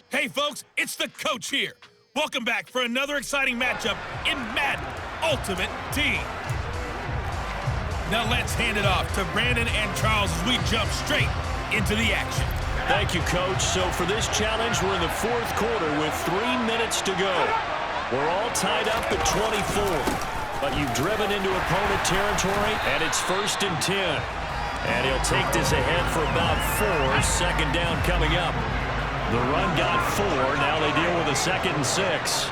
Hey folks, it's the coach here. Welcome back for another exciting matchup in Madden Ultimate Team. Now let's hand it off to Brandon and Charles as we jump straight into the action. Thank you, Coach. So for this challenge, we're in the fourth quarter with 3 minutes to go. We're all tied up at 24, but you've driven into opponent territory, and it's 1st and 10. And he'll take this ahead for about 4, second down coming up. The run got 4. Now they deal with a 2nd and 6.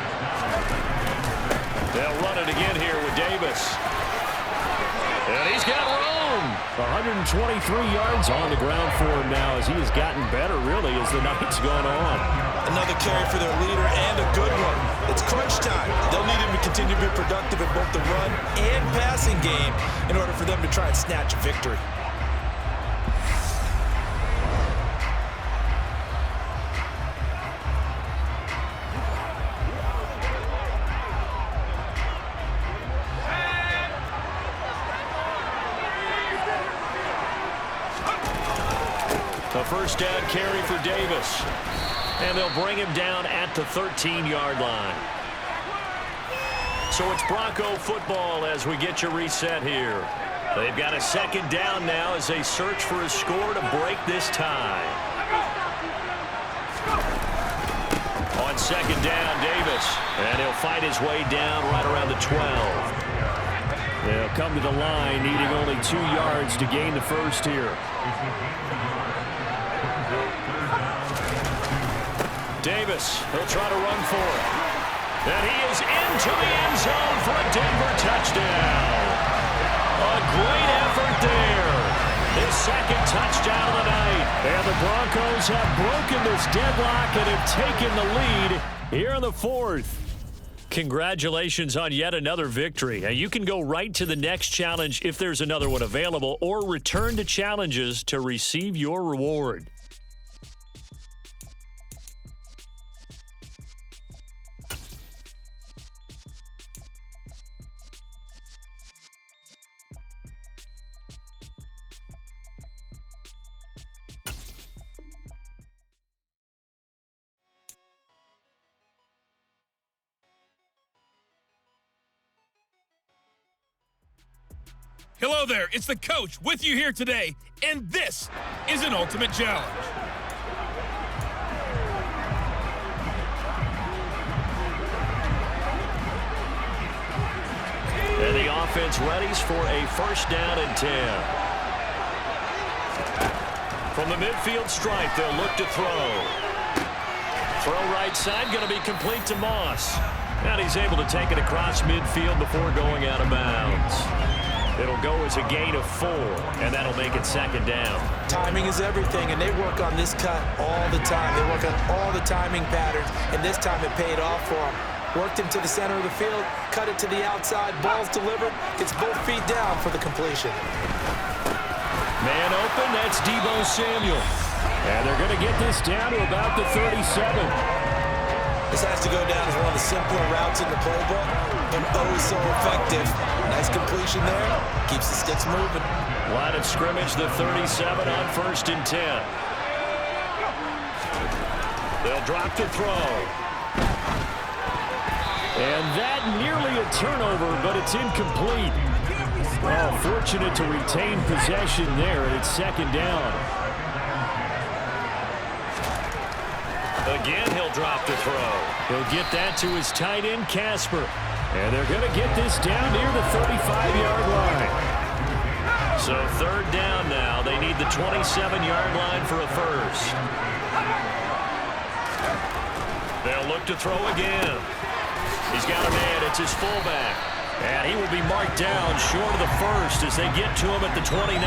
They'll run it again here with Davis. And he's got room. 123 yards on the ground for him now as he has gotten better, really, as the night's gone on. Another carry for their leader and a good one. It's crunch time. They'll need him to continue to be productive in both the run and passing game in order for them to try and snatch a victory. A first down carry for Davis. And they'll bring him down at the 13-yard line. So it's Bronco football as we get you reset here. They've got a 2nd down now as they search for a score to break this tie. On 2nd down, Davis. And he'll fight his way down right around the 12. They'll come to the line needing only 2 yards to gain the first here. Davis, he'll try to run for it. And he is into the end zone for a Denver touchdown. A great effort there. His 2nd touchdown of the night. And the Broncos have broken this deadlock and have taken the lead here in the 4th. Congratulations on yet another victory. Now you can go right to the next challenge if there's another one available, or return to challenges to receive your reward. Hello there, it's the coach with you here today, and this is an Ultimate Challenge. And the offense readies for a 1st down and 10. From the midfield stripe, they'll look to throw. Throw right side, going to be complete to Moss. And he's able to take it across midfield before going out of bounds. It'll go as a gain of 4, and that'll make it 2nd down. Timing is everything, and they work on this cut all the time. They work on all the timing patterns, and this time it paid off for them. Worked him to the center of the field, cut it to the outside, ball's delivered, gets both feet down for the completion. Man open, that's Deebo Samuel. And they're going to get this down to about the 37. This has to go down as one of the simpler routes in the playbook, but oh so effective. Nice completion there. Keeps the sticks moving. Line of scrimmage, the 37 on 1st and 10. They'll drop to throw. And that nearly a turnover, but it's incomplete. Oh, fortunate to retain possession there, and it's 2nd down. Again, he'll drop to throw. He'll get that to his tight end, Casper. And they're going to get this down near the 35-yard line. So 3rd down now. They need the 27-yard line for a first. They'll look to throw again. He's got a man. It's his fullback. And he will be marked down short of the first as they get to him at the 29.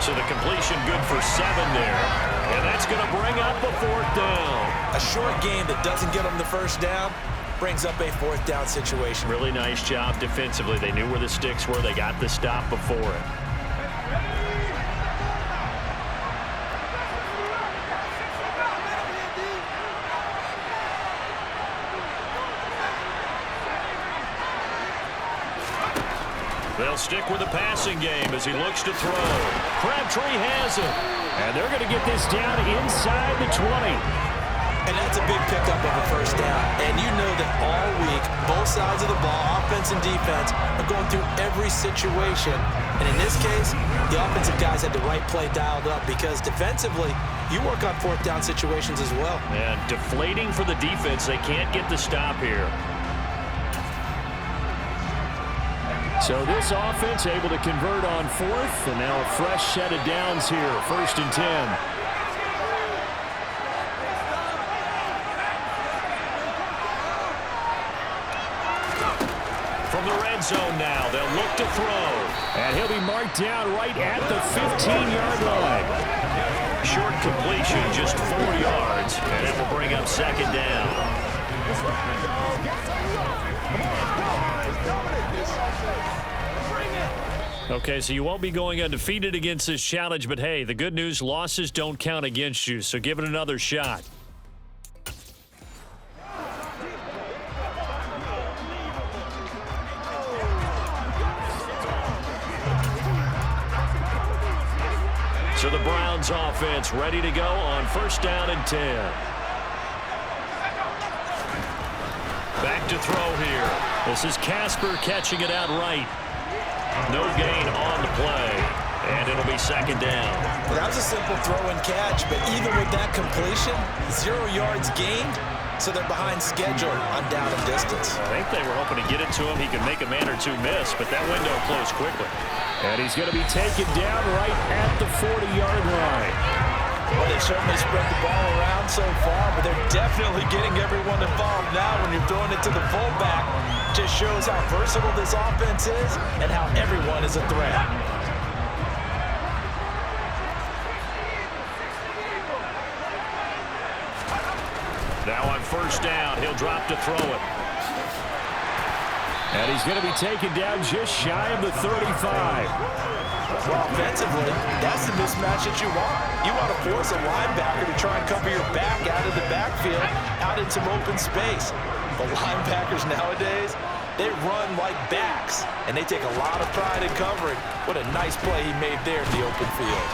So the completion good for 7 there. And that's going to bring up a 4th down. A short game that doesn't get them the first down brings up a 4th down situation. Really nice job defensively. They knew where the sticks were. They got the stop before it. They'll stick with the passing game as he looks to throw. Crabtree has it. And they're going to get this down inside the 20. And that's a big pickup of a first down. And you know that all week, both sides of the ball, offense and defense, are going through every situation. And in this case, the offensive guys had the right play dialed up because defensively, you work on 4th down situations as well. And deflating for the defense. They can't get the stop here. So this offense able to convert on 4th, and now a fresh set of downs here, 1st and 10. From the red zone now, they'll look to throw. And he'll be marked down right at the 15-yard line. Short completion, just 4 yards, and it will bring up 2nd down. Okay, so you won't be going undefeated against this challenge, but hey, the good news, losses don't count against you, so give it another shot. So the Browns offense ready to go on 1st down and 10. Back to throw here. This is Casper catching it out right. No gain on the play, and it'll be 2nd down. Well, that was a simple throw and catch, but even with that completion, 0 yards gained, so they're behind schedule on down and distance. I think they were hoping to get it to him. He could make a man or two miss, but that window closed quickly. And he's going to be taken down right at the 40-yard line. Well, they've certainly spread the ball around so far, but they're definitely getting everyone involved now when you're throwing it to the fullback. Just shows how versatile this offense is and how everyone is a threat. Now on 1st down, he'll drop to throw it. And he's going to be taken down just shy of the 35. Well, offensively, that's the mismatch that you want. You want to force a linebacker to try and cover your back out of the backfield, out in some open space. The linebackers nowadays, they run like backs, and they take a lot of pride in covering. What a nice play he made there in the open field.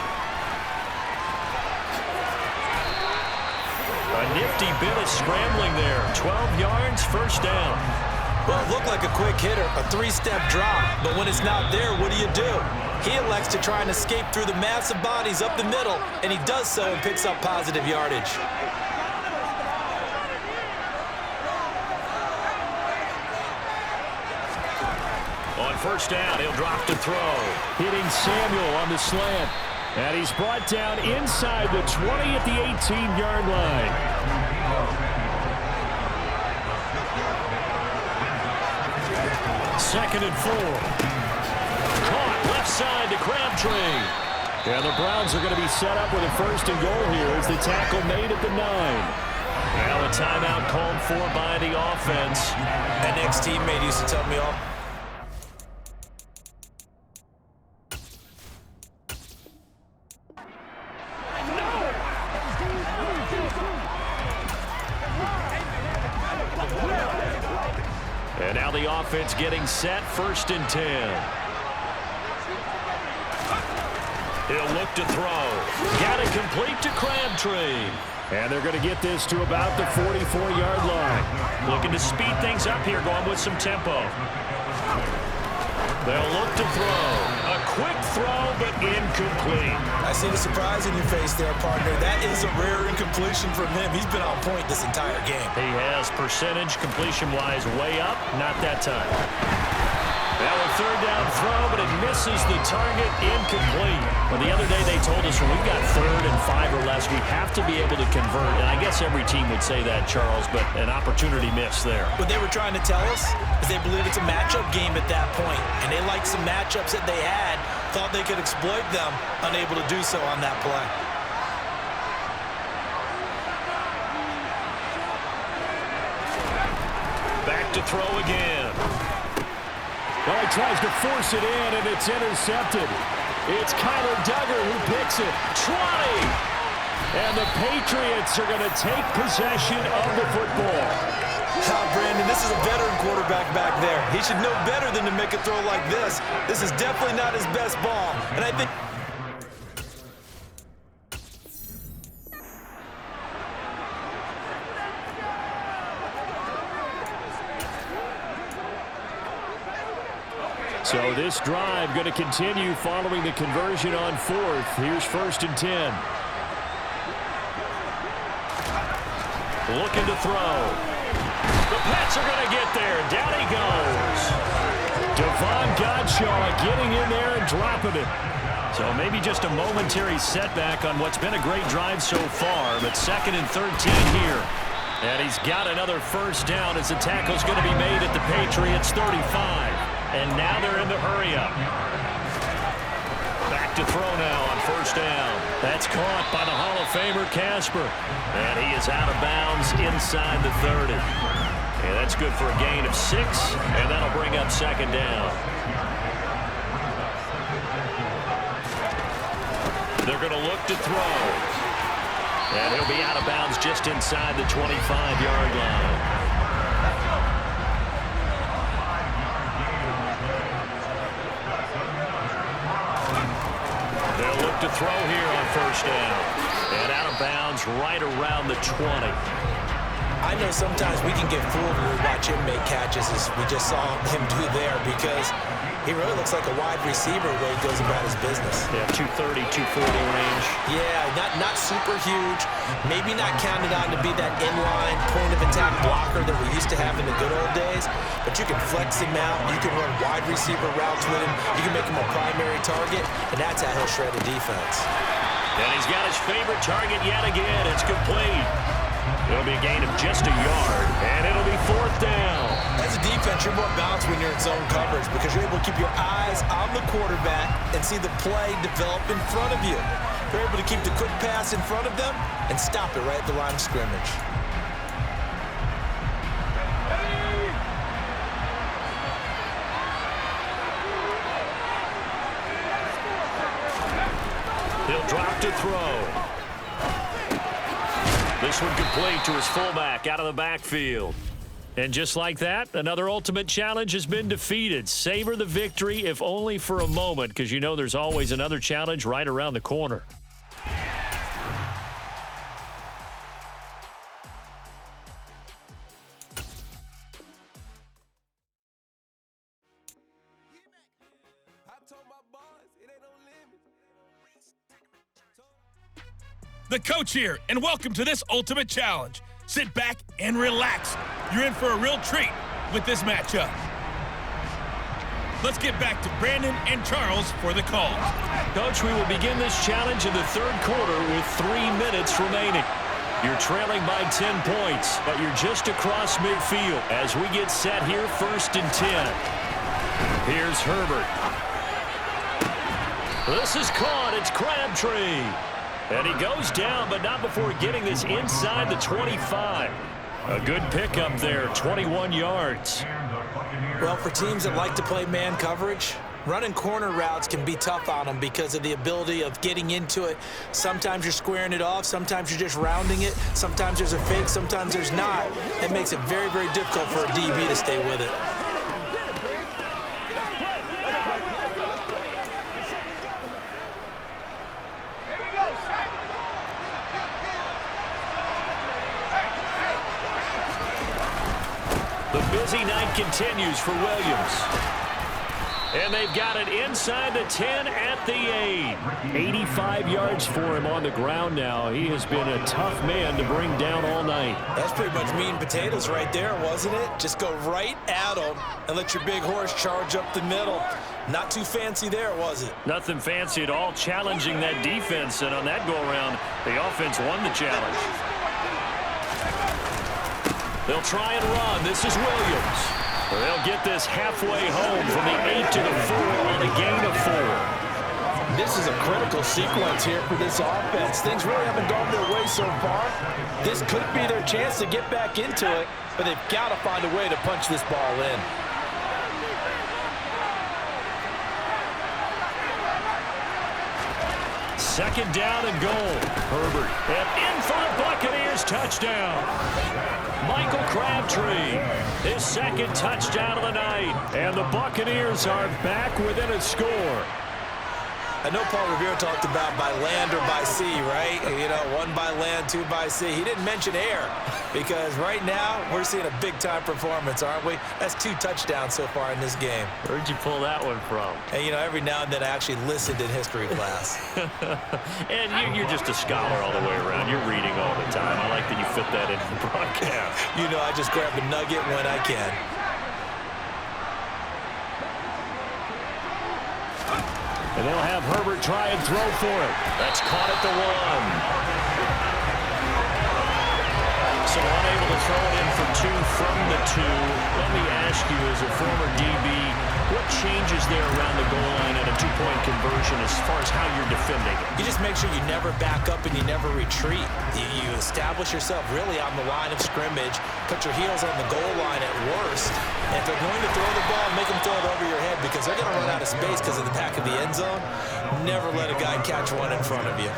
A nifty bit of scrambling there. 12 yards, 1st down. Well, it looked like a quick hitter, a 3-step drop, but when it's not there, what do? He elects to try and escape through the massive bodies up the middle, and he does so and picks up positive yardage. On 1st down, he'll drop to throw. Hitting Samuel on the slant. And he's brought down inside the 20 at the 18-yard line. 2nd and 4. Caught left side to Crabtree. And the Browns are going to be set up with a 1st and goal here as the tackle made at the 9. Now a timeout called for by the offense. An ex-teammate used to tell me all. And now the offense getting set, 1st and 10. He'll look to throw. Got it complete to Crabtree. And they're going to get this to about the 44-yard line. Looking to speed things up here, going with some tempo. They'll look to throw. A quick throw, but incomplete. I see the surprise in your face there, partner. That is a rare incompletion from him. He's been on point this entire game. He has percentage completion-wise way up. Not that time. Now a 3rd down throw, but it misses the target, incomplete. Well, the other day they told us when we've got 3rd and 5 or less, we have to be able to convert. And I guess every team would say that, Charles, but an opportunity miss there. What they were trying to tell us is they believe it's a matchup game at that point, and they liked some matchups that they had thought they could exploit them, unable to do so on that play. Back to throw again. Well, he tries to force it in, and it's intercepted. It's Kyler Duggar who picks it. 20! And the Patriots are going to take possession of the football. Brandon, this is a veteran quarterback back there. He should know better than to make a throw like this. This is definitely not his best ball. And I think... So this drive going to continue following the conversion on fourth. Here's 1st and 10. Looking to throw. The Pats are going to get there. Down he goes. Devon Godshaw getting in there and dropping it. So maybe just a momentary setback on what's been a great drive so far, but 2nd and 13 here. And he's got another first down as the tackle's going to be made at the Patriots 35. And now they're in the hurry-up. Back to throw now on 1st down. That's caught by the Hall of Famer Casper. And he is out of bounds inside the 30. And that's good for a gain of 6, and that'll bring up 2nd down. They're going to look to throw. And he'll be out of bounds just inside the 25-yard line. To throw here on 1st down. And out of bounds right around the 20. I know sometimes we can get fooled when we watch him make catches, as we just saw him do there, because he really looks like a wide receiver the way he goes about his business. Yeah, 230, 240 range. Yeah, not super huge. Maybe not counted on to be that inline point-of-attack blocker that we used to have in the good old days, but you can flex him out. You can run wide receiver routes with him. You can make him a primary target, and that's how he'll shred a defense. And he's got his favorite target yet again. It's complete. It'll be a gain of just a yard, and it'll be 4th down. As a defense, you're more balanced when you're in zone coverage because you're able to keep your eyes on the quarterback and see the play develop in front of you. You're able to keep the quick pass in front of them and stop it right at the line of scrimmage. He'll drop to throw. This one complete to his fullback out of the backfield. And just like that, another ultimate challenge has been defeated. Savor the victory, if only for a moment, because you know there's always another challenge right around the corner. The coach here, and welcome to this ultimate challenge. Sit back and relax. You're in for a real treat with this matchup. Let's get back to Brandon and Charles for the call. Coach, we will begin this challenge in the 3rd quarter with 3 minutes remaining. You're trailing by 10 points, but you're just across midfield as we get set here 1st and 10. Here's Herbert. This is caught. It's Crabtree. And he goes down, but not before getting this inside the 25. A good pickup there, 21 yards. Well, for teams that like to play man coverage, running corner routes can be tough on them because of the ability of getting into it. Sometimes you're squaring it off. Sometimes you're just rounding it. Sometimes there's a fake. Sometimes there's not. It makes it very, very difficult for a DB to stay with it. The busy night continues for Williams. And they've got it inside the 10 at the 8. 85 yards for him on the ground now. He has been a tough man to bring down all night. That's pretty much meat and potatoes right there, wasn't it? Just go right at him and let your big horse charge up the middle. Not too fancy there, was it? Nothing fancy at all, challenging that defense. And on that go-around, the offense won the challenge. They'll try and run. This is Williams. They'll get this halfway home from the 8 to the 4 on a gain of 4. This is a critical sequence here for this offense. Things really haven't gone their way so far. This could be their chance to get back into it, but they've got to find a way to punch this ball in. Second down and goal. Herbert. And in for the Buccaneers touchdown. Michael Crabtree, his second touchdown of the night. And the Buccaneers are back within a score. I know Paul Revere talked about by land or by sea, right? You know, one by land, two by sea. He didn't mention air because right now we're seeing a big-time performance, aren't we? That's 2 touchdowns so far in this game. Where'd you pull that one from? And, you know, every now and then I actually listened in history class. And you're just a scholar all the way around. You're reading all the time. I like that you fit that into the broadcast. You know, I just grab a nugget when I can. And they'll have Herbert try and throw for it. That's caught at the 1. So unable to throw it in for 2 from the 2. Let me ask you, as a former DB, what changes there around the goal line at a 2-point conversion as far as how you're defending it? You just make sure you never back up and you never retreat. You establish yourself really on the line of scrimmage, put your heels on the goal line at worst. And if they're going to throw the ball, make them throw it over your head because they're going to run out of space because of the back of the end zone. Never let a guy catch one in front of you.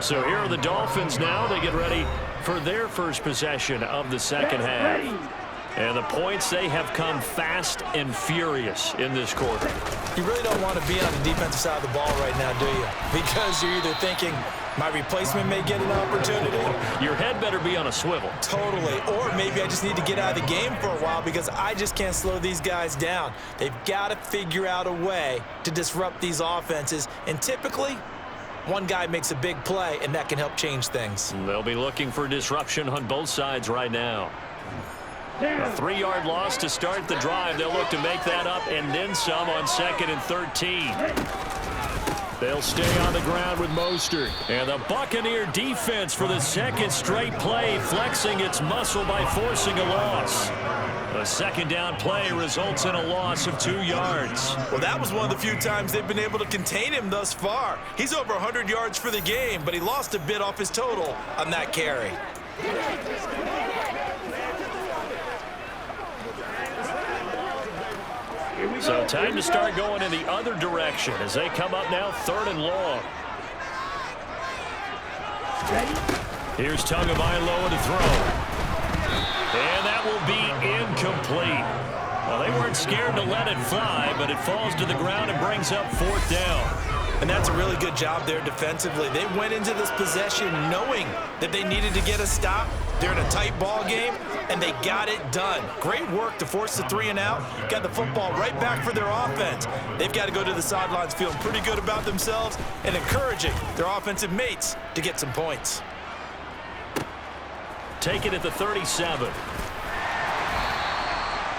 So here are the Dolphins now. They get ready for their first possession of the second half. And the points, they have come fast and furious in this quarter. You really don't want to be on the defensive side of the ball right now, do you? Because you're either thinking, my replacement may get an opportunity. Your head better be on a swivel. Totally. Or maybe I just need to get out of the game for a while because I just can't slow these guys down. They've got to figure out a way to disrupt these offenses. And typically, one guy makes a big play, and that can help change things. They'll be looking for disruption on both sides right now. A 3-yard loss to start the drive. They'll look to make that up and then some on 2nd and 13. They'll stay on the ground with Mostert. And the Buccaneer defense for the second straight play, flexing its muscle by forcing a loss. A second down play results in a loss of 2 yards. Well, that was one of the few times they've been able to contain him thus far. He's over 100 yards for the game, but he lost a bit off his total on that carry. So time to start going in the other direction as they come up now 3rd and long. Here's Tagovailoa to throw. And that will be incomplete. Well, they weren't scared to let it fly, but it falls to the ground and brings up 4th down. And that's a really good job there defensively. They went into this possession knowing that they needed to get a stop. They're in a tight ball game, and they got it done. Great work to force the 3 and out. Got the football right back for their offense. They've got to go to the sidelines feeling pretty good about themselves and encouraging their offensive mates to get some points. Take it at the 37.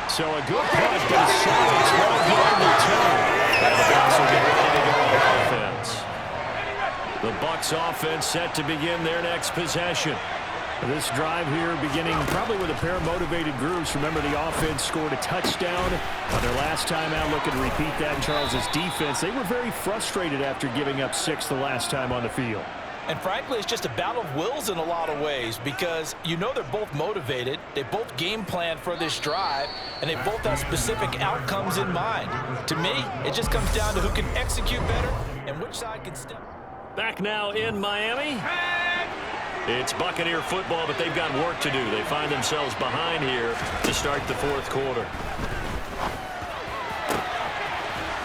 So a good punt, but a solid 12-yard return. And the Bucs will get ready to go on offense. The Bucs offense set to begin their next possession. This drive here beginning probably with a pair of motivated groups. Remember, the offense scored a touchdown on their last time out. Looking to repeat that in Charles's defense. They were very frustrated after giving up 6 the last time on the field. And frankly, it's just a battle of wills in a lot of ways because you know they're both motivated. They both game plan for this drive, and they both have specific outcomes in mind. To me, it just comes down to who can execute better and which side can step. Back now in Miami. It's Buccaneer football, but they've got work to do. They find themselves behind here to start the 4th quarter.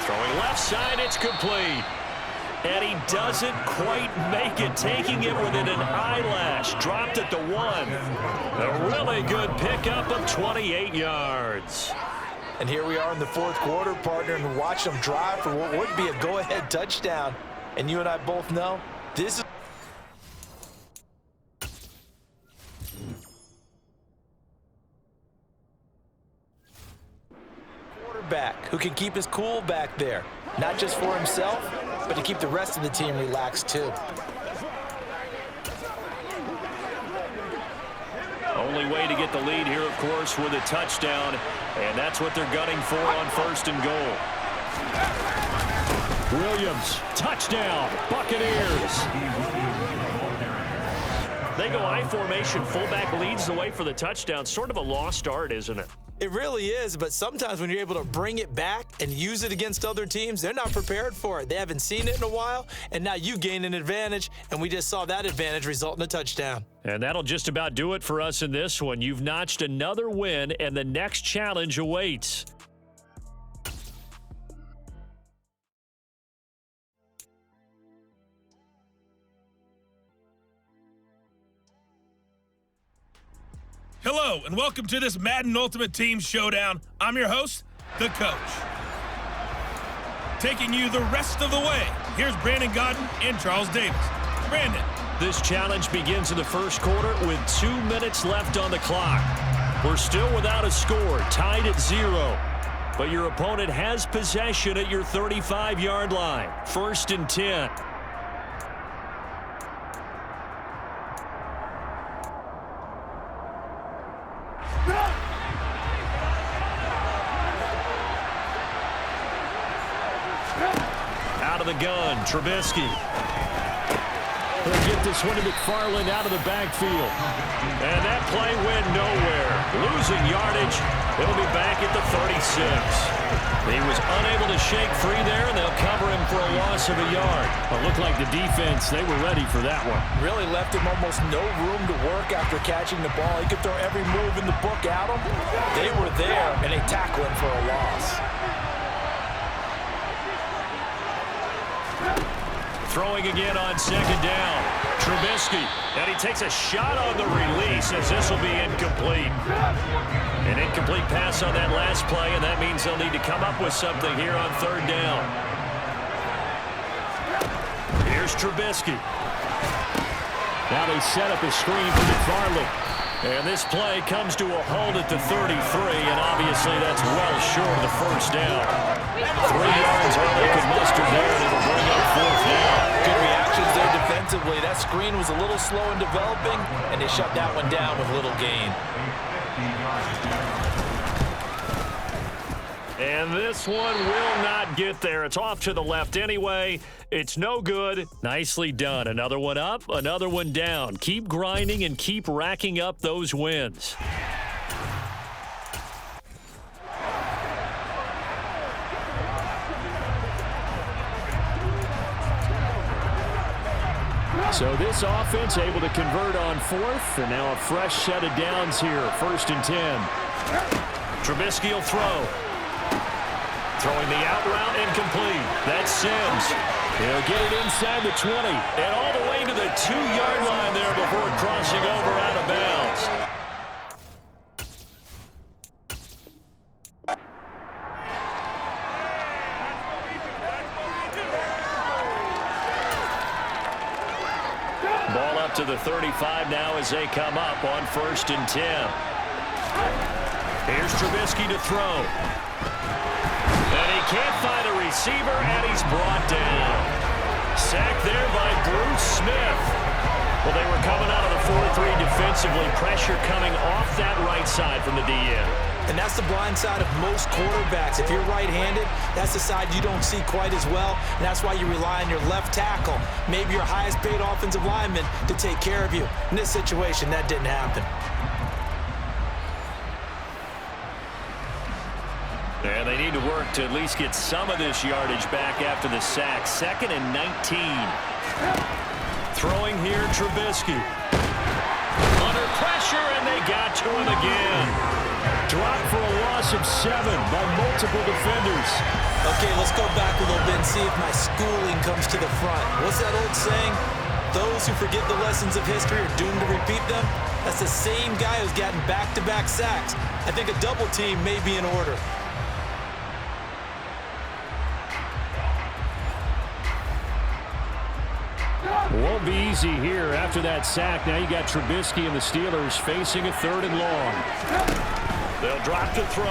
Throwing left side, it's complete. And he doesn't quite make it, taking it within an eyelash. Dropped at the 1. A really good pickup of 28 yards. And here we are in the 4th quarter, partner, and watch them drive for what would be a go-ahead touchdown. And you and I both know this is quarterback who can keep his cool back there, not just for himself, but to keep the rest of the team relaxed too. Only way to get the lead here, of course, with a touchdown, and that's what they're gunning for on 1st and goal. Williams, touchdown, Buccaneers. They go I formation. Fullback leads the way for the touchdown. Sort of a lost art, isn't it? It really is, but sometimes when you're able to bring it back and use it against other teams, they're not prepared for it. They haven't seen it in a while, and now you gain an advantage, and we just saw that advantage result in a touchdown. And that'll just about do it for us in this one. You've notched another win, and the next challenge awaits. Hello, and welcome to this Madden Ultimate Team Showdown. I'm your host, the Coach. Taking you the rest of the way, here's Brandon Godden and Charles Davis. Brandon. This challenge begins in the first quarter with 2 minutes left on the clock. We're still without a score, tied at 0. But your opponent has possession at your 35-yard line. 1st and 10. Out of the gun, Trubisky. They'll get this one to McFarland out of the backfield. And that play went nowhere. Losing yardage. It'll be back at the 36. He was unable to shake free there, and they'll cover him for a loss of a yard. It looked like the defense, they were ready for that one. Really left him almost no room to work after catching the ball. He could throw every move in the book at him. They were there, and they tackle him for a loss. Throwing again on 2nd down. Trubisky. And he takes a shot on the release as this will be incomplete. An incomplete pass on that last play, and that means they'll need to come up with something here on 3rd down. Here's Trubisky. Now they set up a screen for McFarland. And this play comes to a halt at the 33, and obviously that's well short of the 1st down. 3 yards all they could muster there, and it'll bring up 4th down. Good reactions there defensively. That screen was a little slow in developing, and they shut that one down with little gain. And this one will not get there. It's off to the left anyway. It's no good. Nicely done. Another one up, another one down. Keep grinding and keep racking up those wins. So this offense able to convert on 4th, and now a fresh set of downs here. 1st and 10. Trubisky will throw. Throwing the out route incomplete. That's Sims. He'll get it inside the 20. And all the way to the 2-yard line there before crossing over out of bounds. Ball up to the 35 now as they come up on 1st and 10. Here's Trubisky to throw. And he can't find a receiver, and he's brought down. Sacked there by Bruce Smith. Well, they were coming out of the 4-3 defensively. Pressure coming off that right side from the DN. And that's the blind side of most quarterbacks. If you're right-handed, that's the side you don't see quite as well, and that's why you rely on your left tackle, maybe your highest-paid offensive lineman, to take care of you. In this situation, that didn't happen. And they need to work to at least get some of this yardage back after the sack. 2nd and 19. Throwing here, Trubisky. Under pressure, and they got to him again. Dropped for a loss of 7 by multiple defenders. Okay, let's go back a little bit and see if my schooling comes to the front. What's that old saying? Those who forget the lessons of history are doomed to repeat them. That's the same guy who's gotten back-to-back sacks. I think a double team may be in order. Won't be easy here after that sack. Now you got Trubisky and the Steelers facing a 3rd and long. They'll drop to throw.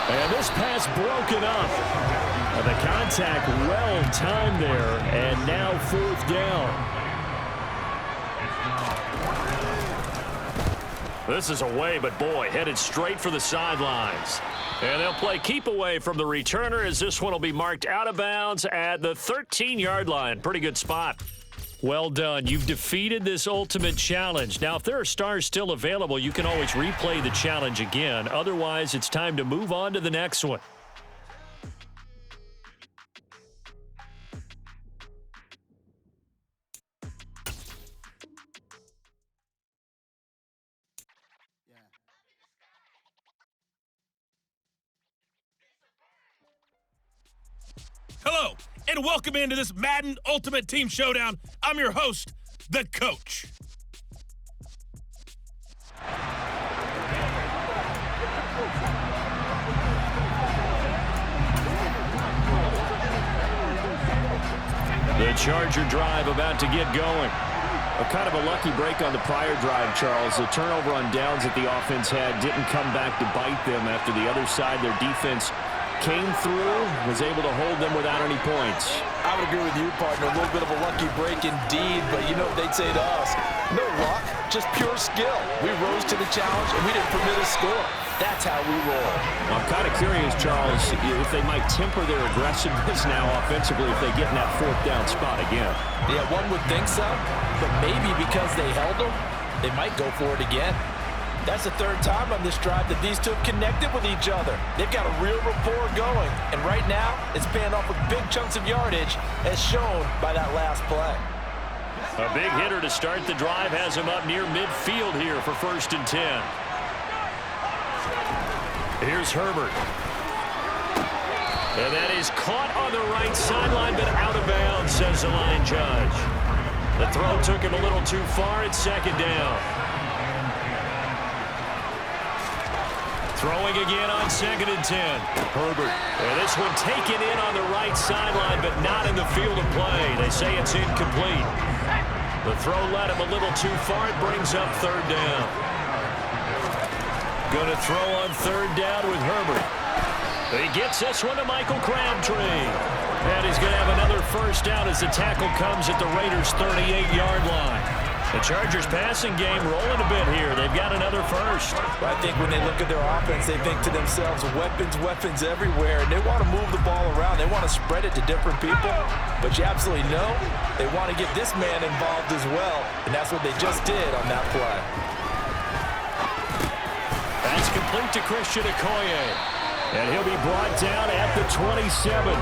And this pass broken up. The contact well timed there, and now 4th down. This is away, but boy, headed straight for the sidelines. And they'll play keep away from the returner as this one will be marked out of bounds at the 13-yard line. Pretty good spot. Well done. You've defeated this ultimate challenge. Now, if there are stars still available, you can always replay the challenge again. Otherwise, it's time to move on to the next one. Hello, and welcome into this Madden Ultimate Team Showdown. I'm your host, the Coach. The Charger drive about to get going. Kind of a lucky break on the prior drive, Charles. The turnover on downs that the offense had didn't come back to bite them after the other side. Their defense came through, was able to hold them without any points. I would agree with you, partner. A little bit of a lucky break indeed, but you know what they'd say to us? No luck, just pure skill. We rose to the challenge, and we didn't permit a score. That's how we roll. I'm kind of curious, Charles, if they might temper their aggressiveness now offensively if they get in that fourth down spot again. Yeah, one would think so, but maybe because they held them, they might go for it again. That's the third time on this drive that these two have connected with each other. They've got a real rapport going, and right now, it's paying off with big chunks of yardage, as shown by that last play. A big hitter to start the drive has him up near midfield here for 1st and 10. Here's Herbert. And that is caught on the right sideline, but out of bounds, says the line judge. The throw took him a little too far at 2nd down. Throwing again on 2nd and 10. Herbert. And this one taken in on the right sideline, but not in the field of play. They say it's incomplete. The throw led him a little too far. It brings up 3rd down. Going to throw on 3rd down with Herbert. He gets this one to Michael Crabtree. And he's going to have another 1st down as the tackle comes at the Raiders' 38-yard line. The Chargers passing game rolling a bit here. They've got another 1st. I think when they look at their offense, they think to themselves, weapons everywhere. And they want to move the ball around. They want to spread it to different people. But you absolutely know they want to get this man involved as well. And that's what they just did on that play. That's complete to Christian Okoye. And he'll be brought down at the 27.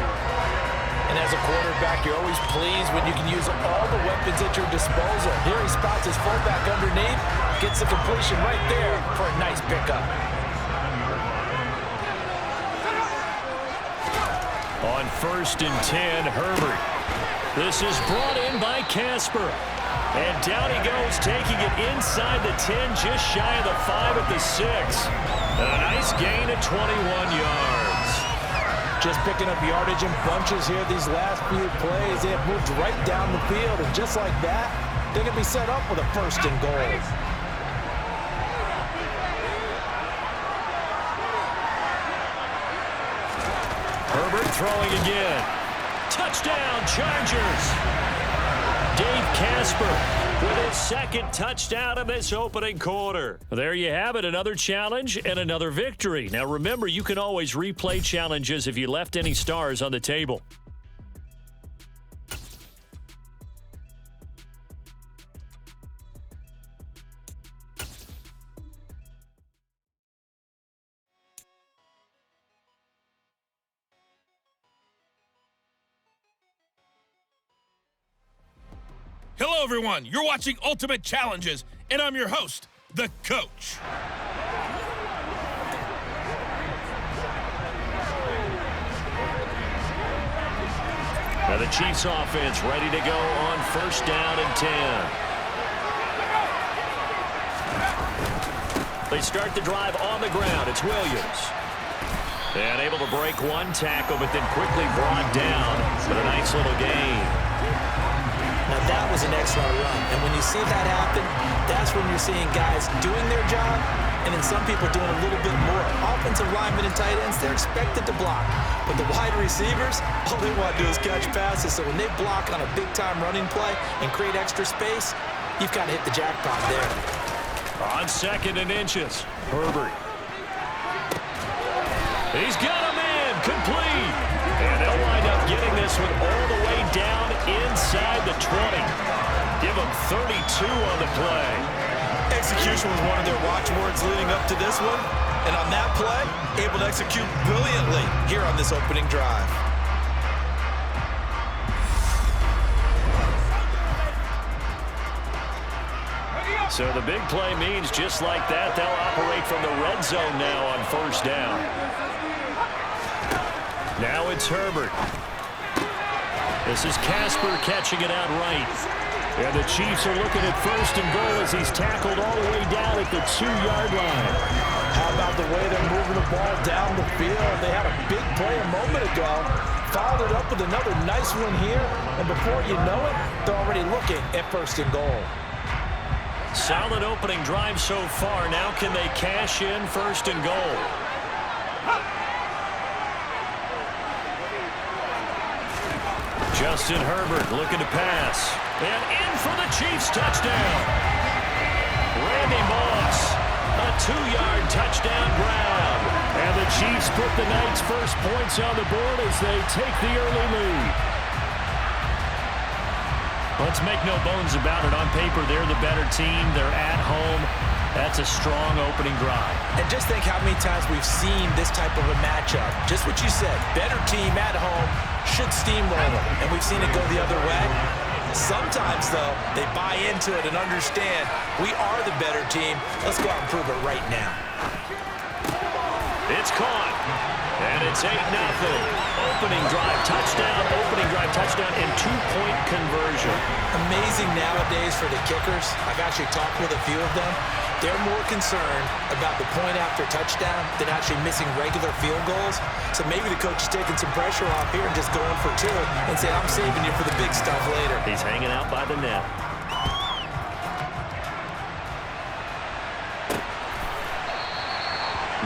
And as a quarterback, you're always pleased when you can use all the weapons at your disposal. Here he spots his fullback underneath, gets the completion right there for a nice pickup. On 1st and 10, Herbert. This is brought in by Casper. And down he goes, taking it inside the 10, just shy of the 5 at the 6. And a nice gain of 21 yards. Just picking up yardage in bunches here these last few plays. They have moved right down the field, and just like that, they can be set up with a 1st and goal. Herbert throwing again. Touchdown, Chargers. Dave Casper with his 2nd touchdown of this opening quarter. There you have it, another challenge and another victory. Now remember, you can always replay challenges if you left any stars on the table. Hello, everyone. You're watching Ultimate Challenges, and I'm your host, the Coach. Now the Chiefs offense ready to go on 1st down and 10. They start the drive on the ground. It's Williams. And able to break one tackle, but then quickly brought down with a nice little gain. Now that was an excellent run, and when you see that happen, that's when you're seeing guys doing their job, and then some people doing a little bit more. Offensive linemen and tight ends, they're expected to block, but the wide receivers, all they want to do is catch passes, so when they block on a big-time running play and create extra space, you've got to hit the jackpot there. On 2nd and inches, Herbert. He's got a man, complete. And they'll wind up getting this one all the way down inside the 20. Give them 32 on the play. Execution was one of their watchwords leading up to this one. And on that play, able to execute brilliantly here on this opening drive. So the big play means just like that, they'll operate from the red zone now on 1st down. Now it's Herbert. This is Casper catching it out right. And the Chiefs are looking at 1st and goal as he's tackled all the way down at the 2-yard line. How about the way they're moving the ball down the field? They had a big play a moment ago. Followed it up with another nice one here. And before you know it, they're already looking at 1st and goal. Solid opening drive so far. Now can they cash in 1st and goal? Justin Herbert looking to pass. And in for the Chiefs touchdown. Randy Moss, a 2-yard touchdown grab. And the Chiefs put the Knights' first points on the board as they take the early lead. Let's make no bones about it. On paper, they're the better team. They're at home. That's a strong opening drive. And just think how many times we've seen this type of a matchup. Just what you said, better team at home should steamroll them. And we've seen it go the other way. Sometimes, though, they buy into it and understand we are the better team. Let's go out and prove it right now. It's caught. And it's 8-0. Opening drive touchdown, and 2-point conversion. Amazing nowadays for the kickers. I've actually talked with a few of them. They're more concerned about the point after touchdown than actually missing regular field goals. So maybe the coach is taking some pressure off here and just going for 2 and saying, I'm saving you for the big stuff later. He's hanging out by the net.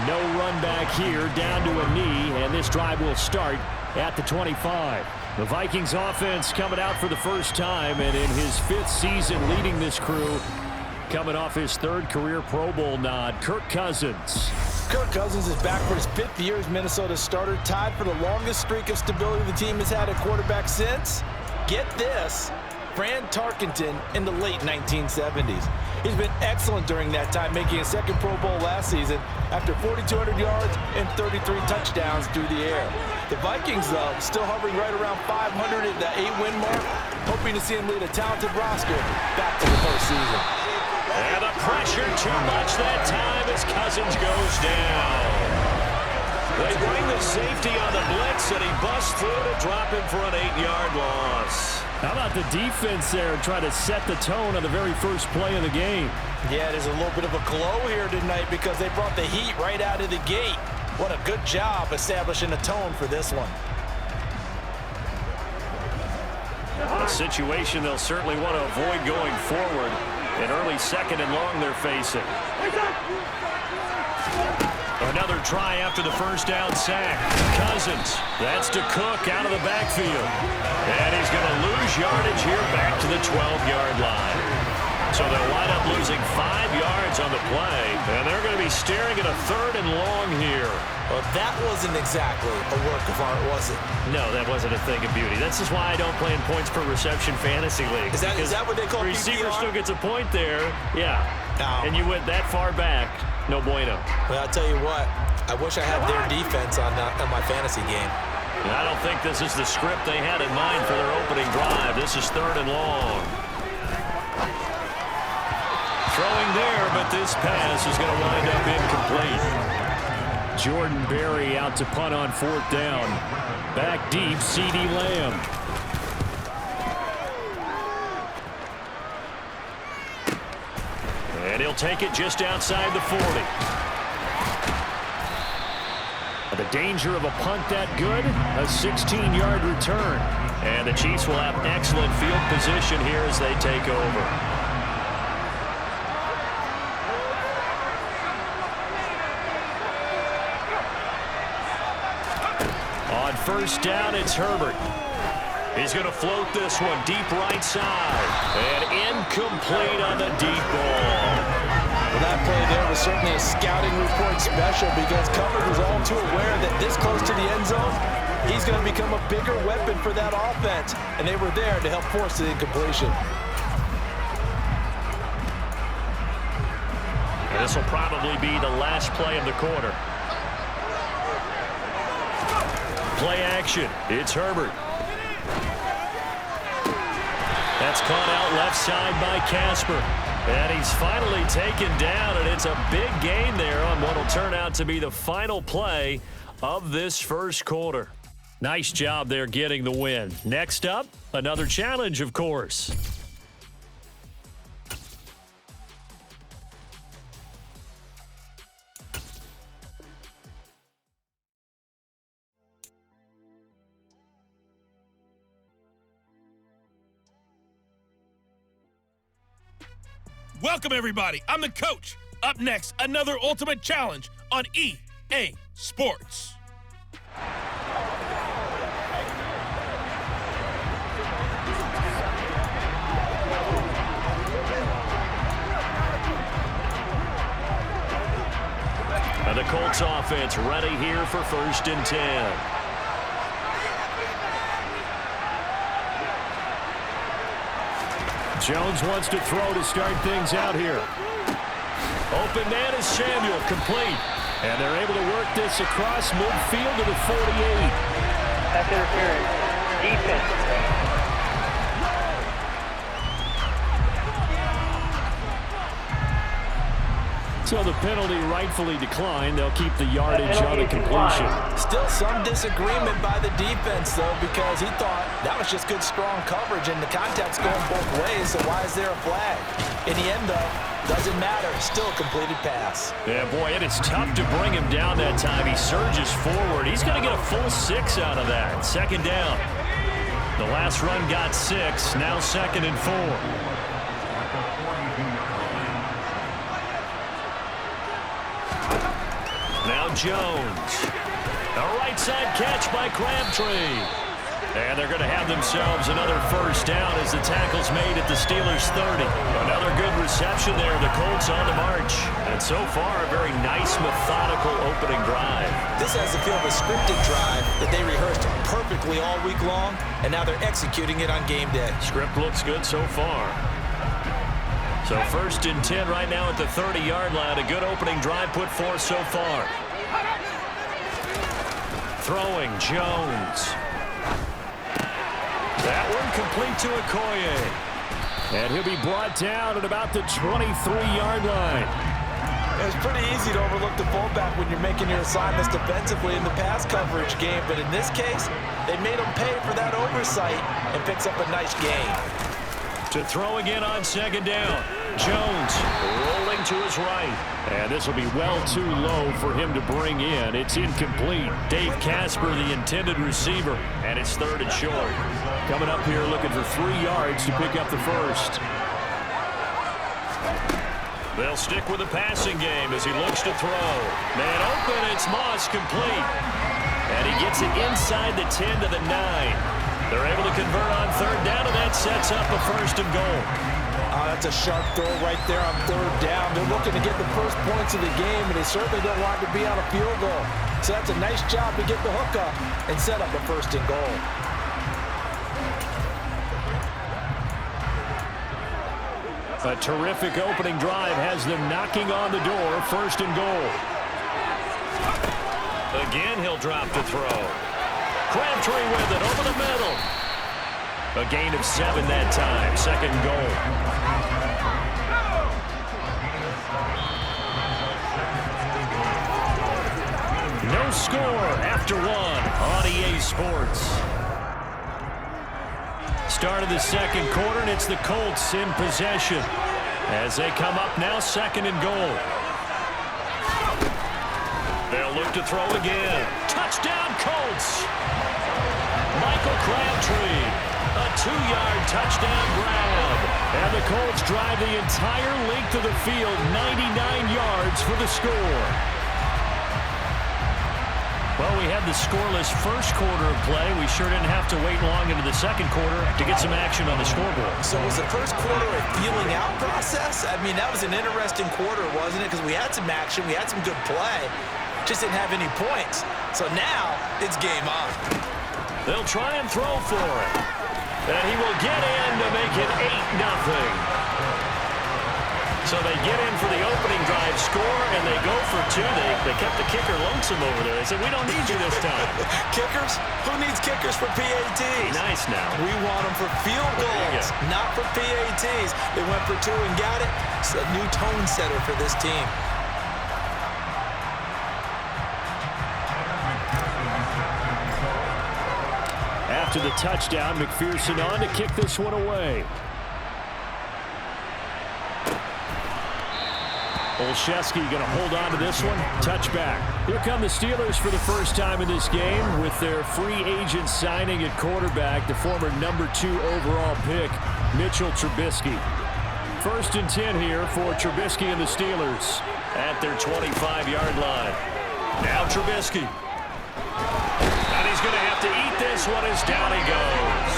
No run back here, down to a knee, and this drive will start at the 25. The Vikings offense coming out for the first time, and in his 5th season leading this crew, coming off his 3rd career Pro Bowl nod, Kirk Cousins. Kirk Cousins is back for his 5th year as Minnesota's starter, tied for the longest streak of stability the team has had at quarterback since, get this, Fran Tarkenton in the late 1970s. He's been excellent during that time, making a 2nd Pro Bowl last season after 4,200 yards and 33 touchdowns through the air. The Vikings, though, still hovering right around 500 at the 8-win mark, hoping to see him lead a talented roster back to the postseason. And the pressure too much that time as Cousins goes down. They bring the safety on the blitz, and he busts through to drop him for an 8-yard loss. How about the defense there trying to set the tone on the very first play of the game? Yeah, there's a little bit of a glow here tonight because they brought the heat right out of the gate. What a good job establishing a tone for this one. A situation they'll certainly want to avoid going forward. An early 2nd and long they're facing. Another try after the 1st down sack. Cousins, that's to Cook out of the backfield. And he's going to lose yardage here back to the 12-yard line. So they'll wind up losing 5 yards on the play, and they're going to be staring at a 3rd and long here. Well, that wasn't exactly a work of art, was it? No, that wasn't a thing of beauty. This is why I don't play in points per reception fantasy league. Is that what they call receiver PPR? still gets a point there. Yeah. No. And you went that far back. No bueno. Well, I'll tell you what. I wish I had their defense on my fantasy game. And I don't think this is the script they had in mind for their opening drive. This is 3rd and long. Throwing there, but this pass is going to wind up incomplete. Jordan Berry out to punt on 4th down. Back deep, CeeDee Lamb. And he'll take it just outside the 40. The danger of a punt that good, a 16-yard return. And the Chiefs will have excellent field position here as they take over. On 1st down, it's Herbert. He's going to float this one deep right side. And incomplete on the deep ball. Well, that play there was certainly a scouting report special because coverage was all too aware that this close to the end zone, he's going to become a bigger weapon for that offense, and they were there to help force the incompletion. And this will probably be the last play of the quarter. Play action. It's Herbert. That's caught out left side by Casper. And he's finally taken down, and it's a big gain there on what will turn out to be the final play of this first quarter. Nice job there getting the win. Next up, another challenge, of course. Welcome, everybody. I'm the coach. Up next, another ultimate challenge on EA Sports. And the Colts offense ready here for 1st and 10. Jones wants to throw to start things out here. Open man is Samuel, complete. And they're able to work this across midfield to the 48. Pass interference. Defense. So the penalty rightfully declined. They'll keep the yardage on the completion. Still some disagreement by the defense, though, because he thought that was just good, strong coverage, and the contact's going both ways, so why is there a flag? In the end, though, doesn't matter. Still a completed pass. Yeah, boy, and it's tough to bring him down that time. He surges forward. He's going to get a full 6 out of that. 2nd down. The last run got 6. Now 2nd and 4. Now Jones. A right side catch by Crabtree. And they're going to have themselves another 1st down as the tackle's made at the Steelers' 30. Another good reception there. The Colts on the march. And so far, a very nice, methodical opening drive. This has the feel of a scripted drive that they rehearsed perfectly all week long, and now they're executing it on game day. Script looks good so far. So 1st and 10 right now at the 30-yard line. A good opening drive put forth so far. Throwing, Jones. That one complete to Okoye. And he'll be brought down at about the 23-yard line. It's pretty easy to overlook the fullback when you're making your assignments defensively in the pass coverage game, but in this case, they made him pay for that oversight and picks up a nice gain. To throw again on 2nd down. Jones rolling to his right. And this will be well too low for him to bring in. It's incomplete. Dave Casper, the intended receiver, and it's 3rd and short. Coming up here looking for 3 yards to pick up the 1st. They'll stick with the passing game as he looks to throw. Man open, it's Moss, complete. And he gets it inside the 10 to the 9. They're able to convert on 3rd down, and that sets up a 1st and goal. That's a sharp throw right there on 3rd down. They're looking to get the first points of the game, and they certainly don't want to be on a field goal. So that's a nice job to get the hook up and set up a 1st and goal. A terrific opening drive has them knocking on the door. 1st and goal. Again, he'll drop to throw. Crabtree with it over the middle. A gain of 7 that time. 2nd goal. No score after 1 on EA Sports. Start of the 2nd quarter, and it's the Colts in possession as they come up now 2nd and goal. They'll look to throw again. Touchdown, Colts! Michael Crabtree, a 2-yard touchdown grab. And the Colts drive the entire length of the field, 99 yards for the score. Well, we had the scoreless first quarter of play. We sure didn't have to wait long into the second quarter to get some action on the scoreboard. So was the first quarter a feeling out process? I mean, that was an interesting quarter, wasn't it? Because we had some action, we had some good play, just didn't have any points. So now it's game on. They'll try and throw for it. And he will get in to make it 8-0. So they get in for the opening drive score, and they go for two. They kept the kicker lonesome over there. They said, we don't need you this time. Kickers? Who needs kickers for PATs? Nice now. We want them for field goals, not for PATs. They went for two and got it. It's a new tone setter for this team. After the touchdown, McPherson on to kick this one away. Olszewski going to hold on to this one. Touchback. Here come the Steelers for the first time in this game with their free agent signing at quarterback, the former #2 overall pick, Mitchell Trubisky. 1st and 10 here for Trubisky and the Steelers. At their 25-yard line. Now Trubisky. And he's going to have to eat this one as down he goes.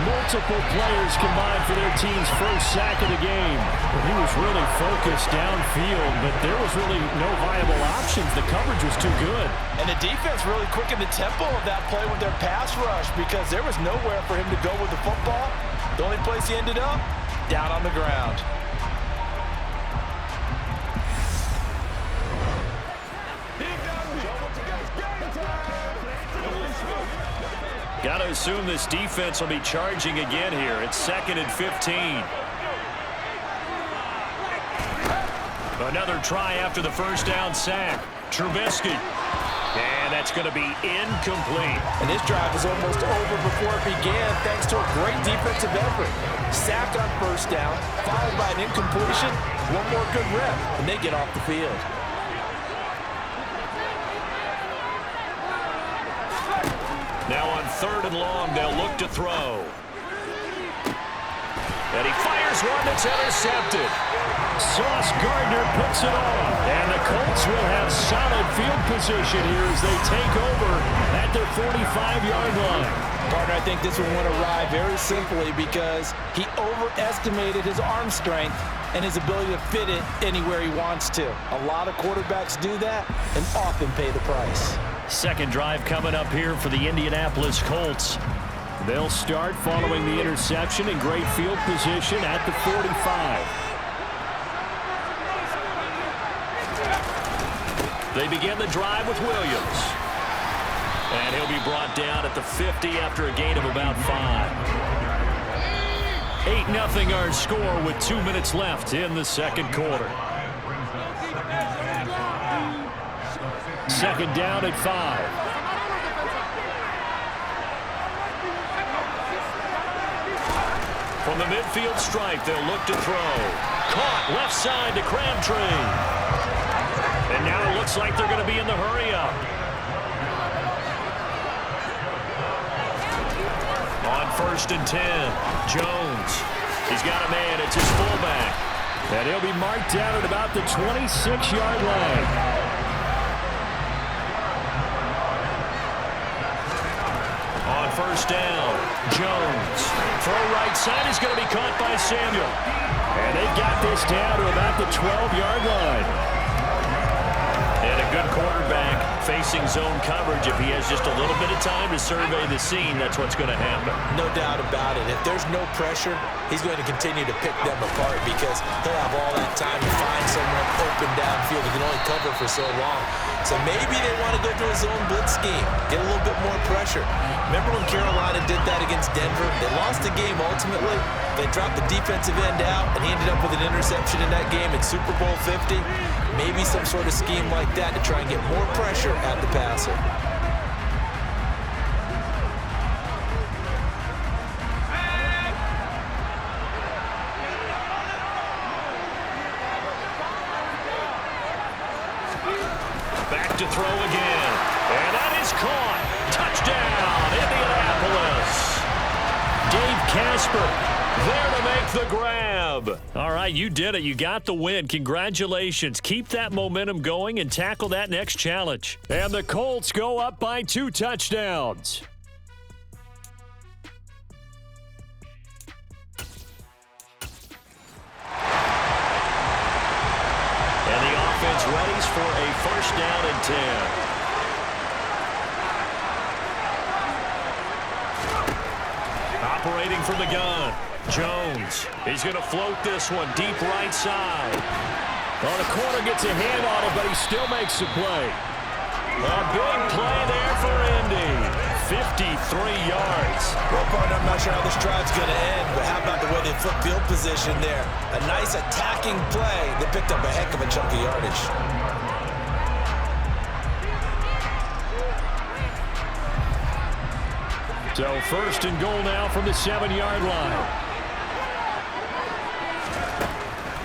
Multiple players combined for their team's first sack of the game. He was really focused downfield, but there was really no viable options. The coverage was too good. And the defense really quickened the tempo of that play with their pass rush because there was nowhere for him to go with the football. The only place he ended up, down on the ground. Got to assume this defense will be charging again here. It's 2nd and 15. Another try after the first down sack. Trubisky. And that's going to be incomplete. And this drive was almost over before it began thanks to a great defensive effort. Sacked on first down, followed by an incompletion. One more good rep, and they get off the field. Now on 3rd and long, they'll look to throw. And he fires one that's intercepted. Sauce Gardner puts it on. And the Colts will have solid field position here as they take over at their 45-yard line. Partner, I think this one went awry very simply because he overestimated his arm strength and his ability to fit it anywhere he wants to. A lot of quarterbacks do that and often pay the price. Second drive coming up here for the Indianapolis Colts. They'll start following the interception in great field position at the 45. They begin the drive with Williams. And he'll be brought down at the 50 after a gain of about 5. 8-0 our score with 2 minutes left in the second quarter. Second down at 5. From the midfield stripe, they'll look to throw. Caught left side to Crabtree. And now it looks like they're going to be in the hurry-up. On 1st and 10, Jones. He's got a man. It's his fullback. And he'll be marked down at about the 26-yard line. On 1st down, Jones. Throw right side is going to be caught by Samuel. And they've got this down to about the 12-yard line. And a good quarterback facing zone coverage. If he has just a little bit of time to survey the scene, that's what's going to happen. No doubt about it. If there's no pressure, he's going to continue to pick them apart because he'll have all that time to find someone open downfield. He can only cover for so long. So maybe they want to go to a zone blitz scheme, get a little bit more pressure. Remember when Carolina did that against Denver? They lost the game ultimately. They dropped the defensive end out, and he ended up with an interception in that game in Super Bowl 50. Maybe some sort of scheme like that to try and get more pressure at the passer. Back to throw again. And that is caught. Touchdown, Indianapolis. Dave Casper There to make the grab. All right, you did it. You got the win. Congratulations. Keep that momentum going and tackle that next challenge. And the Colts go up by 2 touchdowns. And the offense readies for a first down and 10. Operating from the gun, Jones. He's going to float this one deep right side. Well, the corner gets a hand on it, but he still makes the play. A big play there for Indy. 53 yards. Well, partner, I'm not sure how this drive's going to end, but how about the way they flip field position there? A nice attacking play. They picked up a heck of a chunk of yardage. So first and goal now from the 7-yard line.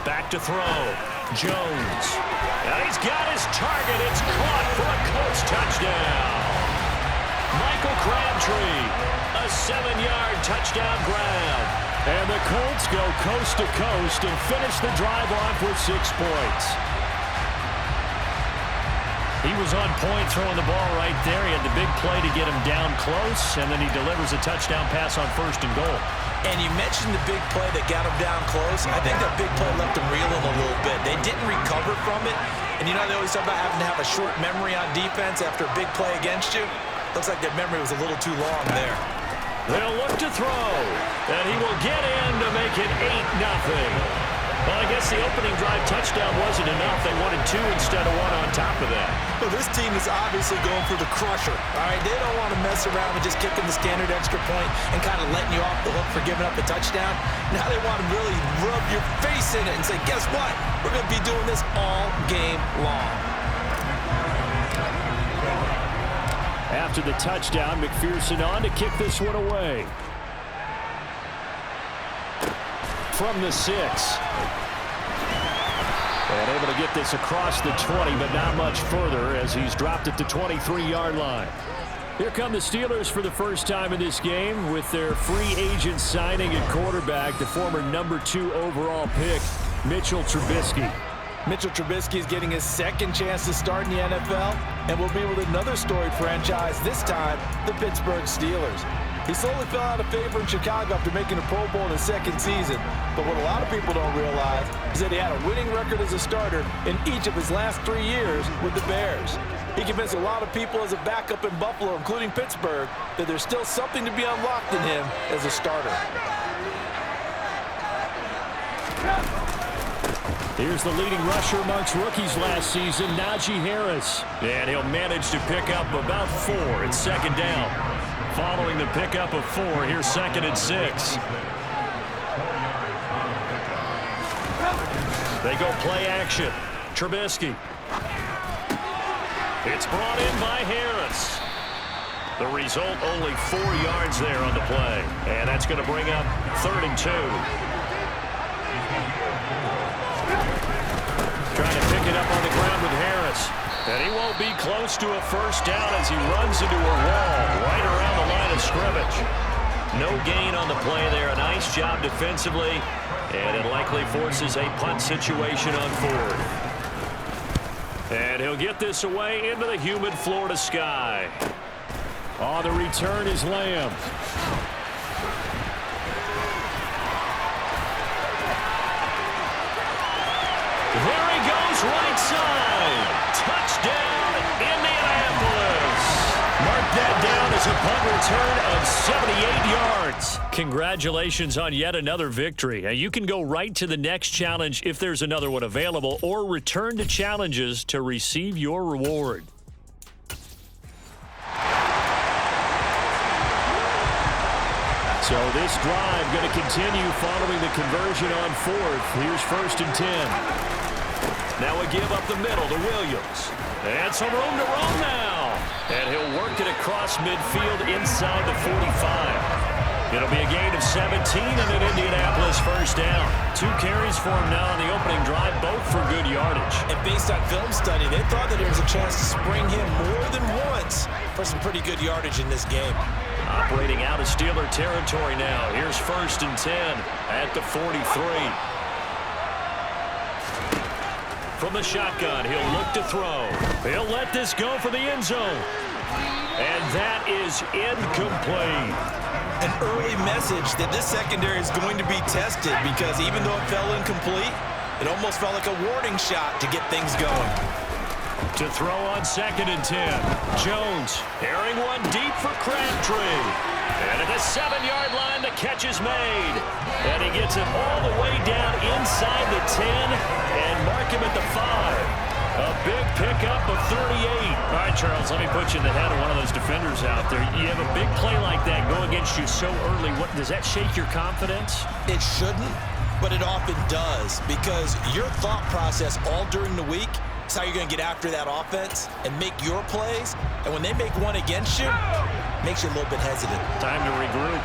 Back to throw. Jones. And he's got his target. It's caught for a Colts touchdown. Michael Crabtree. A 7-yard touchdown grab. And the Colts go coast to coast and finish the drive off with 6 points. He was on point throwing the ball right there. He had the big play to get him down close, and then he delivers a touchdown pass on first and goal. And you mentioned the big play that got him down close. I think that big play left him reeling a little bit. They didn't recover from it. And you know they always talk about having to have a short memory on defense after a big play against you. Looks like that memory was a little too long there. They'll look to throw, and he will get in to make it 8-0. Well, I guess the opening drive touchdown wasn't enough. They wanted 2 instead of 1 on top of that. Well, this team is obviously going for the crusher, all right? They don't want to mess around with just kicking the standard extra point and kind of letting you off the hook for giving up a touchdown. Now they want to really rub your face in it and say, guess what? We're going to be doing this all game long. After the touchdown, McPherson on to kick this one away. From the 6. And able to get this across the 20, but not much further as he's dropped at the 23-yard line. Here come the Steelers for the first time in this game with their free agent signing at quarterback, the former number 2 overall pick, Mitchell Trubisky. Mitchell Trubisky is getting his second chance to start in the NFL and will be with another storied franchise, this time the Pittsburgh Steelers. He slowly fell out of favor in Chicago after making a Pro Bowl in his second season. But what a lot of people don't realize is that he had a winning record as a starter in each of his last 3 years with the Bears. He convinced a lot of people as a backup in Buffalo, including Pittsburgh, that there's still something to be unlocked in him as a starter. Here's the leading rusher amongst rookies last season, Najee Harris. And he'll manage to pick up about 4 at second down. Following the pickup of 4, here's 2nd and 6. They go play action. Trubisky. It's brought in by Harris. The result, only 4 yards there on the play. And that's going to bring up 3rd and 2. Trying to pick it up on the ground with Harris. And he won't be close to a first down as he runs into a wall right around the line of scrimmage. No gain on the play there. A nice job defensively. And it likely forces a punt situation on 4th. And he'll get this away into the humid Florida sky. Oh, the return is Lamb. There he goes, right side. Touchdown, Indianapolis. Mark that down as a punt return of 78 yards. Congratulations on yet another victory. You can go right to the next challenge if there's another one available, or return to challenges to receive your reward. So this drive going to continue following the conversion on 4th. Here's 1st and 10. Now we give up the middle to Williams. And some room to roam now. And he'll work it across midfield inside the 45. It'll be a gain of 17 and an Indianapolis first down. 2 carries for him now on the opening drive, both for good yardage. And based on film study, they thought that there was a chance to spring him more than once for some pretty good yardage in this game. Operating out of Steeler territory now. Here's 1st and 10 at the 43. From the shotgun, he'll look to throw. He'll let this go for the end zone. And that is incomplete. An early message that this secondary is going to be tested, because even though it fell incomplete, it almost felt like a warning shot to get things going. To throw on 2nd and 10. Jones airing one deep for Crabtree. And at the 7-yard line, the catch is made. And he gets it all the way down inside the 10 and mark him at the 5. A big pickup of 38. All right, Charles, let me put you in the head of one of those defenders out there. You have a big play like that go against you so early. What, does that shake your confidence? It shouldn't, but it often does, because your thought process all during the week is how you're going to get after that offense and make your plays. And when they make one against you, it makes you a little bit hesitant. Time to regroup.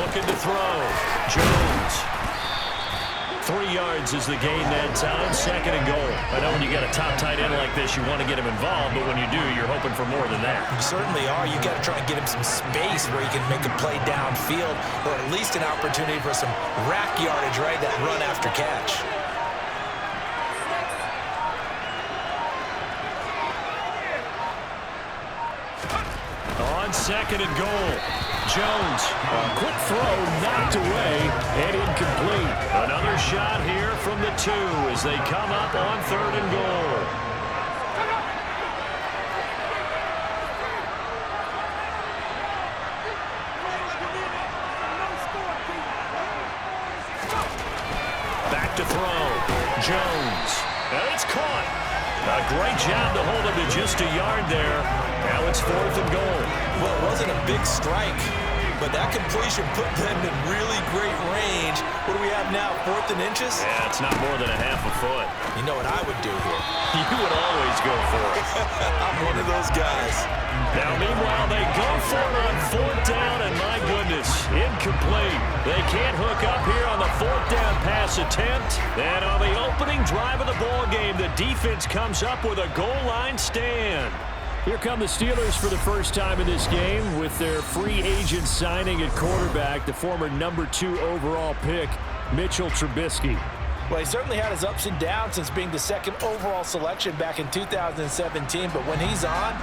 Looking to throw. Jones. 3 yards is the gain that time. 2nd and goal. I know when you got a top tight end like this, you want to get him involved, but when you do, you're hoping for more than that. You certainly are. You got to try and get him some space where he can make a play downfield, or at least an opportunity for some rack yardage, right? That run after catch. On 2nd and goal. Jones, a quick throw knocked away and incomplete. Another shot here from the 2 as they come up on 3rd and goal. Back to throw. Jones. And it's caught. A great job to hold him to just a yard there. Now it's 4th and goal. Well, it wasn't a big strike, but that completion put them in really great range. What do we have now, 4th and inches? Yeah, it's not more than a half a foot. You know what I would do here? You would always go for it. I'm one of those guys. Now, meanwhile, they go for it on 4th down, and my goodness, incomplete. They can't hook up here on the 4th down pass attempt. And on the opening drive of the ball game, the defense comes up with a goal line stand. Here come the Steelers for the first time in this game with their free agent signing at quarterback, the former number 2 overall pick, Mitchell Trubisky. Well, he certainly had his ups and downs since being the 2nd overall selection back in 2017, but when he's on,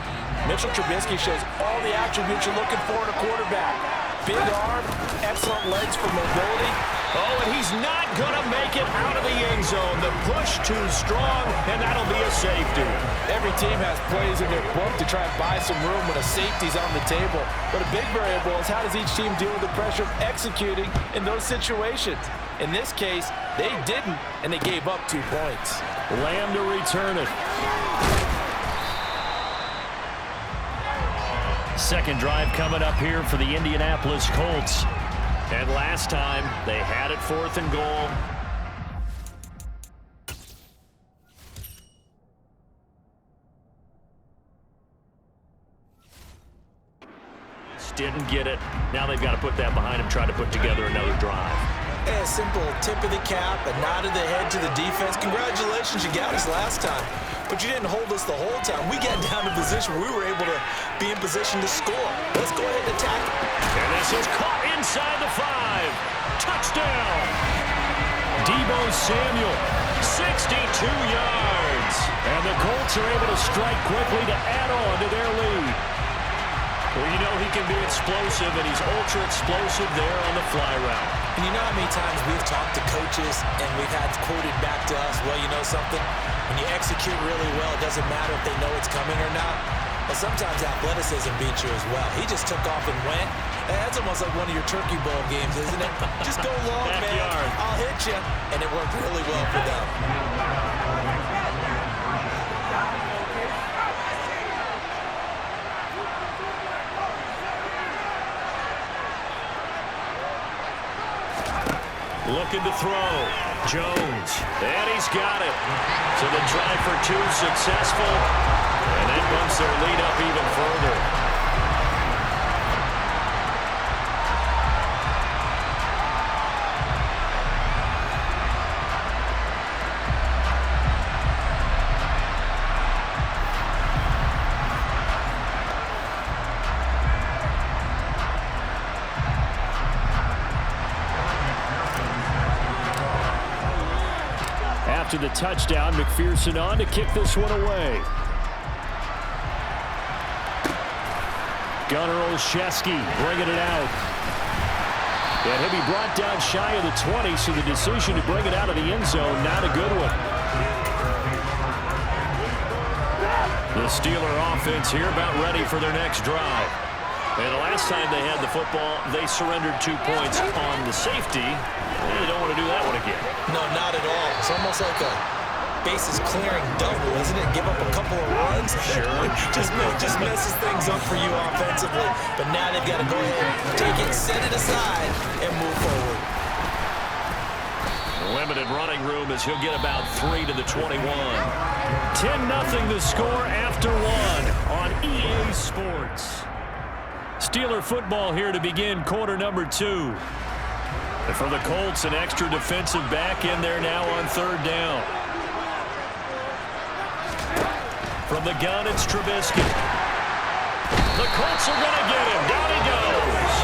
Mitchell Trubisky shows all the attributes you're looking for in a quarterback. Big arm, excellent legs for mobility. Oh, and he's not going to make it out of the end zone. The push too strong, and that'll be a safety. Every team has plays in their book to try and buy some room when a safety's on the table. But a big variable is how does each team deal with the pressure of executing in those situations. In this case, they didn't, and they gave up 2 points. Lamb to return it. Second drive coming up here for the Indianapolis Colts. And last time, they had it 4th and goal. Didn't get it. Now they've got to put that behind them, try to put together another drive. A simple tip of the cap, a nod of the head to the defense. Congratulations, you got us last time. But you didn't hold us the whole time. We got down to a position where we were able to be in position to score. Let's go ahead and attack it. And this is caught inside the 5. Touchdown. Deebo Samuel, 62 yards. And the Colts are able to strike quickly to add on to their lead. Well, you know he can be explosive, and he's ultra-explosive there on the fly route. And you know how many times we've talked to coaches and we've had quoted back to us, well, you know something? When you execute really well, it doesn't matter if they know it's coming or not. But sometimes athleticism beats you as well. He just took off and went. That's almost like one of your Turkey Bowl games, isn't it? Just go long, man. I'll hit you. And it worked really well for them. Looking to throw. Jones. And he's got it. So the try for 2 successful. And that bumps their lead up even further. after the touchdown. McPherson on to kick this one away. Gunnar Olszewski bringing it out. And he'll be brought down shy of the 20, so the decision to bring it out of the end zone, not a good one. The Steeler offense here about ready for their next drive. And the last time they had the football, they surrendered 2 points on the safety. They don't want to do that one again. No, not at all. It's almost like a bases clearing double, isn't it? Give up a couple of runs. Sure. just messes things up for you offensively. But now they've got to go ahead, take it, set it aside, and move forward. Limited running room as he'll get about 3 to the 21. 10-0 the score after 1 on EA Sports. Steeler football here to begin quarter number 2. And for the Colts, an extra defensive back in there now on third down. From the gun, it's Trubisky. The Colts are going to get him. Down he goes.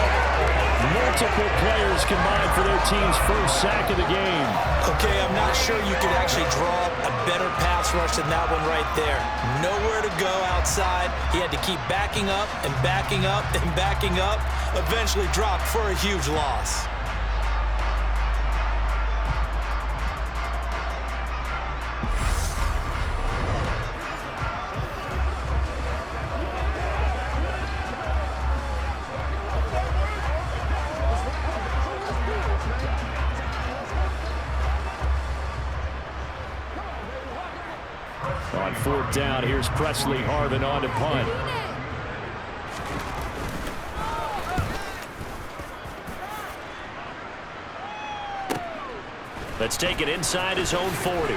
Multiple players combined for their team's first sack of the game. Okay, I'm not sure you could actually draw a better pass rush than that one right there. Nowhere to go outside. He had to keep backing up and backing up and backing up. Eventually dropped for a huge loss. On fourth down, here's Presley Harvin on to punt. Let's take it inside his own 40.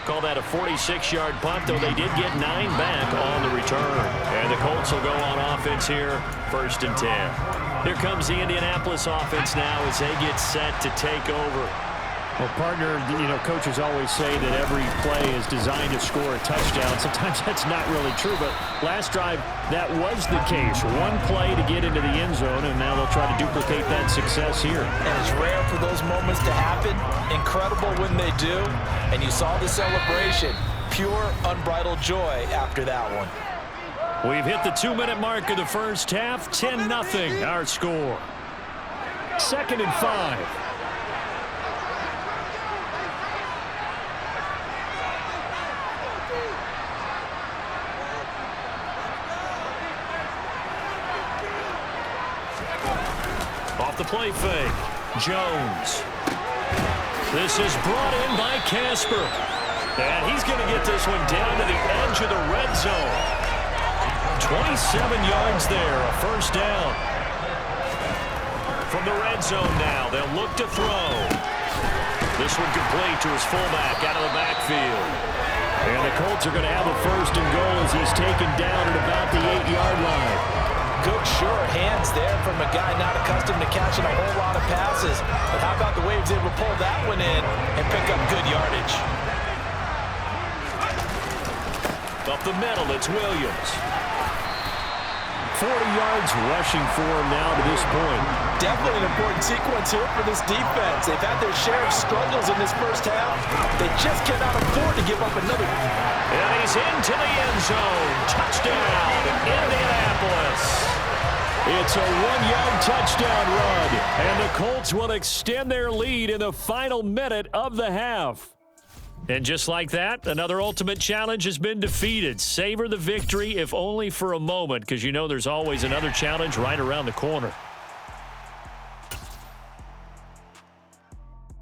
Call that a 46-yard punt, though they did get 9 back on the return. And the Colts will go on offense here, 1st and 10. Here comes the Indianapolis offense now as they get set to take over. Well, partner, coaches always say that every play is designed to score a touchdown. Sometimes that's not really true, but last drive, that was the case. One play to get into the end zone, and now they'll try to duplicate that success here. And it's rare for those moments to happen. Incredible when they do. And you saw the celebration. Pure, unbridled joy after that one. We've hit the 2-minute mark of the first half. 10-0 our score. 2nd and 5. Off the play fake, Jones. This is brought in by Casper. And he's going to get this one down to the edge of the red zone. 27 yards there, a 1st down. From the red zone now, they'll look to throw. This one complete to his fullback out of the backfield. And the Colts are going to have a 1st and goal as he's taken down at about the 8-yard line. Good, sure hands there from a guy not accustomed to catching a whole lot of passes. But how about the way he was able to pull that one in and pick up good yardage? Up the middle, it's Williams. 40 yards rushing for him now to this point. Definitely an important sequence here for this defense. They've had their share of struggles in this first half. They just cannot afford to give up another. And he's into the end zone. Touchdown, Indianapolis. It's a 1-yard touchdown run. And the Colts will extend their lead in the final minute of the half. And just like that, another ultimate challenge has been defeated. Savor the victory, if only for a moment, because you know there's always another challenge right around the corner.